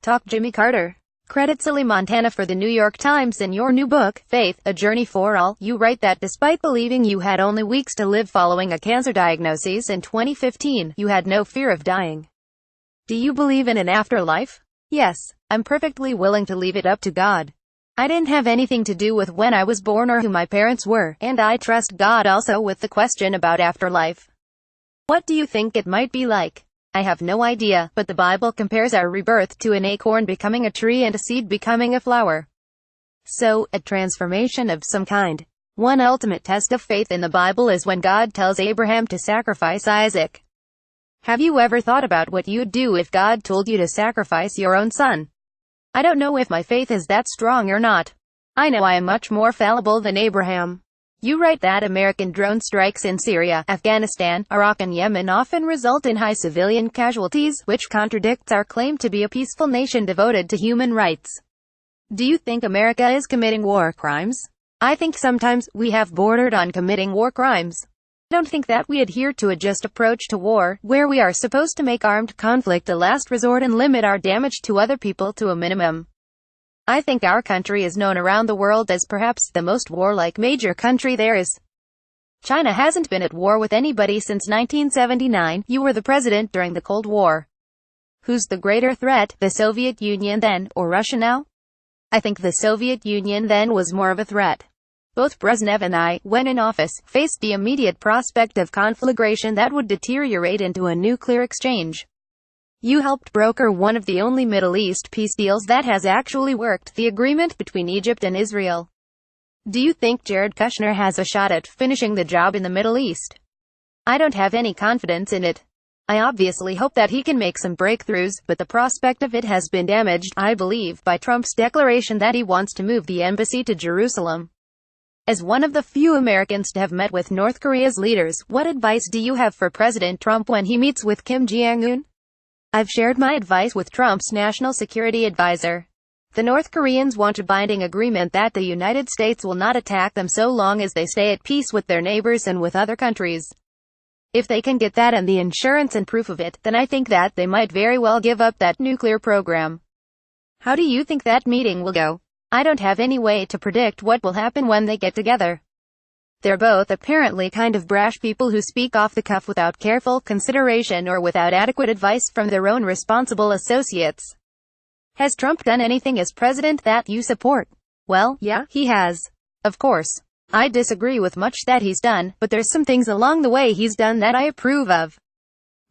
Talk Jimmy Carter. Credit Silly Montana for the New York Times. In your new book, Faith, A Journey for All, you write that despite believing you had only weeks to live following a cancer diagnosis in 2015, you had no fear of dying. Do you believe in an afterlife? Yes, I'm perfectly willing to leave it up to God. I didn't have anything to do with when I was born or who my parents were, and I trust God also with the question about afterlife. What do you think it might be like? I have no idea, but the Bible compares our rebirth to an acorn becoming a tree and a seed becoming a flower. So, a transformation of some kind. One ultimate test of faith in the Bible is when God tells Abraham to sacrifice Isaac. Have you ever thought about what you'd do if God told you to sacrifice your own son? I don't know if my faith is that strong or not. I know I am much more fallible than Abraham. You write that American drone strikes in Syria, Afghanistan, Iraq and Yemen often result in high civilian casualties, which contradicts our claim to be a peaceful nation devoted to human rights. Do you think America is committing war crimes? I think sometimes we have bordered on committing war crimes. I don't think that we adhere to a just approach to war, where we are supposed to make armed conflict a last resort and limit our damage to other people to a minimum. I think our country is known around the world as perhaps the most warlike major country there is. China hasn't been at war with anybody since 1979. You were the president during the Cold War. Who's the greater threat, the Soviet Union then, or Russia now? I think the Soviet Union then was more of a threat. Both Brezhnev and I, when in office, faced the immediate prospect of conflagration that would deteriorate into a nuclear exchange. You helped broker one of the only Middle East peace deals that has actually worked, the agreement between Egypt and Israel. Do you think Jared Kushner has a shot at finishing the job in the Middle East? I don't have any confidence in it. I obviously hope that he can make some breakthroughs, but the prospect of it has been damaged, I believe, by Trump's declaration that he wants to move the embassy to Jerusalem. As one of the few Americans to have met with North Korea's leaders, what advice do you have for President Trump when he meets with Kim Jong-un? I've shared my advice with Trump's national security advisor. The North Koreans want a binding agreement that the United States will not attack them so long as they stay at peace with their neighbors and with other countries. If they can get that and the insurance and proof of it, then I think that they might very well give up that nuclear program. How do you think that meeting will go? I don't have any way to predict what will happen when they get together. They're both apparently kind of brash people who speak off the cuff without careful consideration or without adequate advice from their own responsible associates. Has Trump done anything as president that you support? Well, yeah, he has. Of course. I disagree with much that he's done, but there's some things along the way he's done that I approve of.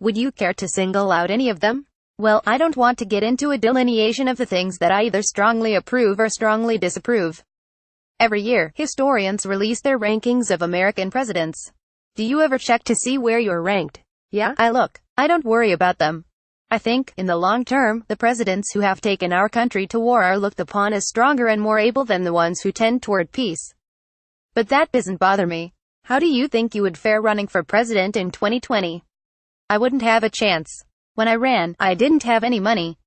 Would you care to single out any of them? Well, I don't want to get into a delineation of the things that I either strongly approve or strongly disapprove. Every year, historians release their rankings of American presidents. Do you ever check to see where you're ranked? Yeah, I look. I don't worry about them. I think, in the long term, the presidents who have taken our country to war are looked upon as stronger and more able than the ones who tend toward peace. But that doesn't bother me. How do you think you would fare running for president in 2020? I wouldn't have a chance. When I ran, I didn't have any money.